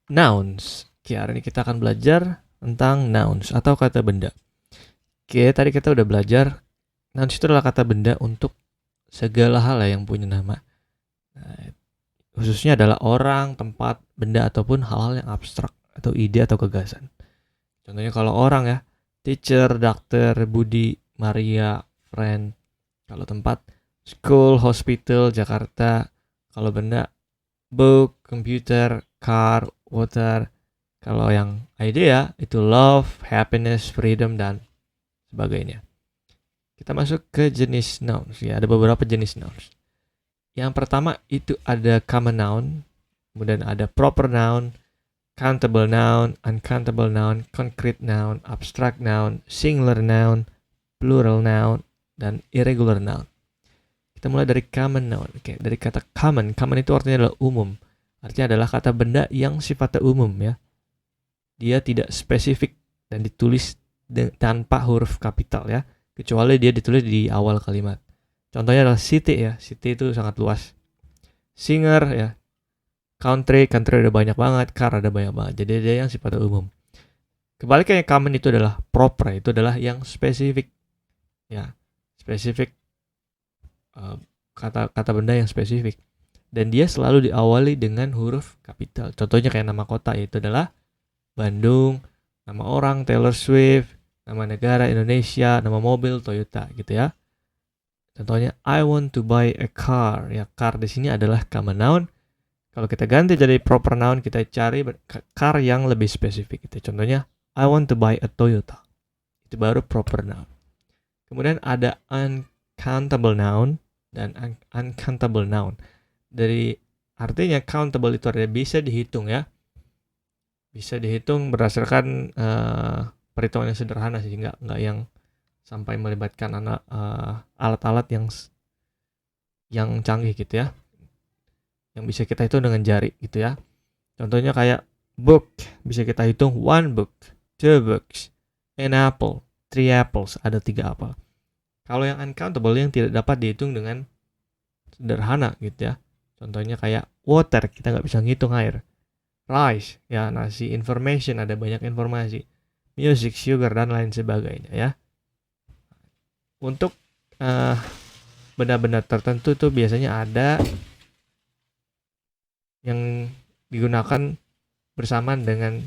Nouns. Oke, hari ini kita akan belajar tentang nouns atau kata benda. Oke, tadi kita udah belajar nouns itu adalah kata benda untuk segala hal yang punya nama. Nah, khususnya adalah orang, tempat, benda ataupun hal-hal yang abstrak atau ide atau gagasan. Contohnya kalau orang ya, teacher, doctor, Budi, Maria, friend. Kalau tempat, school, hospital, Jakarta. Kalau benda, book, computer, car, water. Kalau yang idea itu love, happiness, freedom, dan sebagainya. Kita masuk ke jenis nouns ya. Ada beberapa jenis nouns. Yang pertama itu ada common noun, kemudian ada proper noun, countable noun, uncountable noun, concrete noun, abstract noun, singular noun, plural noun, dan irregular noun. Kita mulai dari common noun. Oke, dari kata common. Common itu artinya adalah umum. Artinya adalah kata benda yang sifatnya umum ya. Dia tidak spesifik dan ditulis tanpa huruf kapital ya. Kecuali dia ditulis di awal kalimat. Contohnya adalah city ya. City itu sangat luas. Singer ya. Country ada banyak banget. Car ada banyak banget. Jadi dia yang sifatnya umum. Kebalikannya common itu adalah proper. Itu adalah yang spesifik. Ya, spesifik. Kata benda yang spesifik. Dan dia selalu diawali dengan huruf kapital. Contohnya kayak nama kota itu adalah Bandung, nama orang Taylor Swift, nama negara Indonesia, nama mobil Toyota gitu ya. Contohnya I want to buy a car. Ya, car di sini adalah common noun. Kalau kita ganti jadi proper noun, kita cari car yang lebih spesifik gitu. Contohnya I want to buy a Toyota. Itu baru proper noun. Kemudian ada uncountable noun dan uncountable noun. Dari artinya countable itu artinya bisa dihitung ya. Bisa dihitung berdasarkan perhitungan yang sederhana sih, nggak yang sampai melibatkan alat-alat yang canggih gitu ya, yang bisa kita hitung dengan jari gitu ya. Contohnya kayak book, bisa kita hitung one book, two books, an apple, three apples, ada 3 apel. Kalau yang uncountable yang tidak dapat dihitung dengan sederhana gitu ya, contohnya kayak water, kita nggak bisa ngitung air. Rice, ya nasi, information, ada banyak informasi, music, sugar, dan lain sebagainya ya. Untuk benda-benda tertentu tuh biasanya ada yang digunakan bersamaan dengan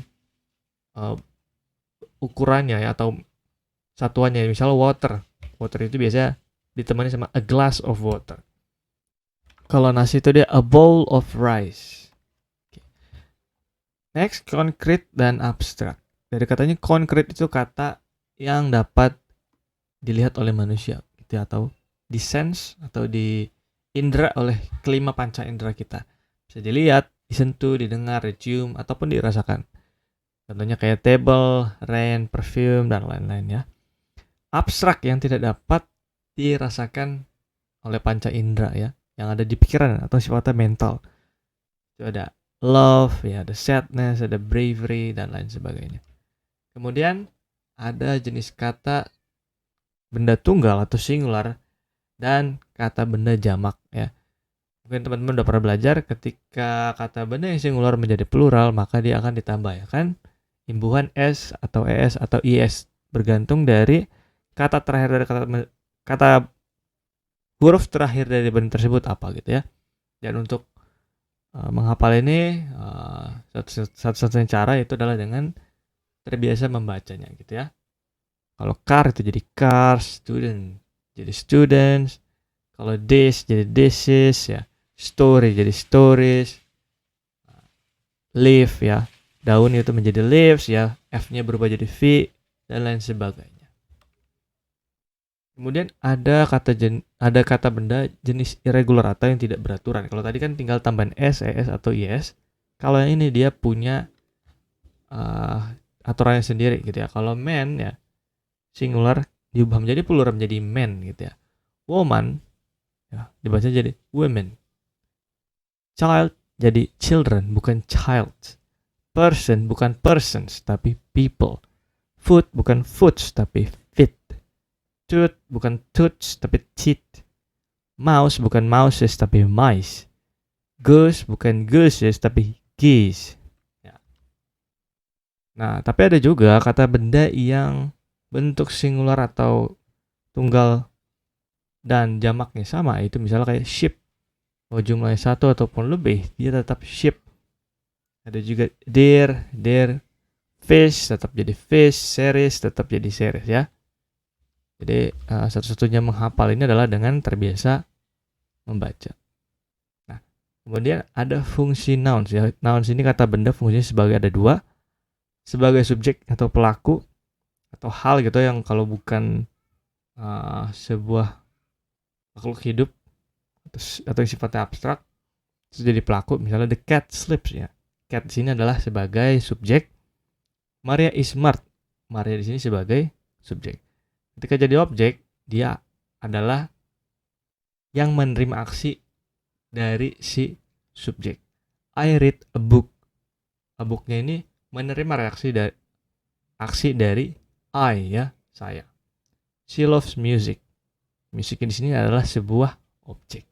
ukurannya ya, atau satuannya. Misalnya water itu biasa ditemani sama a glass of water. Kalau nasi itu dia a bowl of rice. Next, concrete dan abstrak. Dari katanya concrete itu kata yang dapat dilihat oleh manusia gitu, atau disense atau diindra oleh kelima panca indera kita. Bisa dilihat, disentuh, didengar, dicium, ataupun dirasakan. Contohnya kayak table, rain, perfume, dan lain-lain ya. Abstrak yang tidak dapat dirasakan oleh panca indera ya, yang ada di pikiran atau sifatnya mental. Itu ada love, ya, ada sadness, ada bravery, dan lain sebagainya. Kemudian ada jenis kata benda tunggal atau singular dan kata benda jamak ya. Mungkin teman-teman udah pernah belajar ketika kata benda yang singular menjadi plural, maka dia akan ditambah ya kan, imbuhan s atau es atau is, bergantung dari kata terakhir dari kata huruf terakhir dari benda tersebut apa gitu ya. Dan untuk menghafal ini satu-satunya cara itu adalah dengan terbiasa membacanya gitu ya. Kalau car itu jadi cars, student jadi students, kalau this jadi dishes ya, story jadi stories, leaf ya, daun itu menjadi leaves ya, F-nya berubah jadi V, dan lain sebagainya. Kemudian ada kata benda jenis irregular atau yang tidak beraturan. Kalau tadi kan tinggal tambahan s, es atau is. Kalau yang ini dia punya aturannya sendiri gitu ya. Kalau man ya singular diubah menjadi plural menjadi men gitu ya. Woman ya dibaca jadi women. Child jadi children bukan child. Person bukan persons tapi people. Food bukan foods tapi feet. Tooth bukan tooths tapi teeth. Mouse bukan mouses tapi mice. Goose bukan gooses tapi geese. Ya. Nah, tapi ada juga kata benda yang bentuk singular atau tunggal dan jamaknya sama. Itu misalnya kayak ship. Mau jumlahnya satu ataupun lebih, dia tetap ship. Ada juga their, fish tetap jadi fish, series tetap jadi series ya. Jadi satu-satunya menghafal ini adalah dengan terbiasa membaca. Nah, kemudian ada fungsi nouns ya. Nouns ini kata benda fungsinya sebagai ada dua, sebagai subjek atau pelaku atau hal gitu yang kalau bukan sebuah makhluk hidup atau yang sifatnya abstrak itu jadi pelaku. Misalnya the cat sleeps ya. Cat di sini adalah sebagai subjek. Maria is smart. Maria di sini sebagai subjek. Ketika jadi objek, dia adalah yang menerima aksi dari si subjek. I read a book. A book-nya ini menerima aksi dari I ya, saya. She loves music. Musik di sini adalah sebuah objek.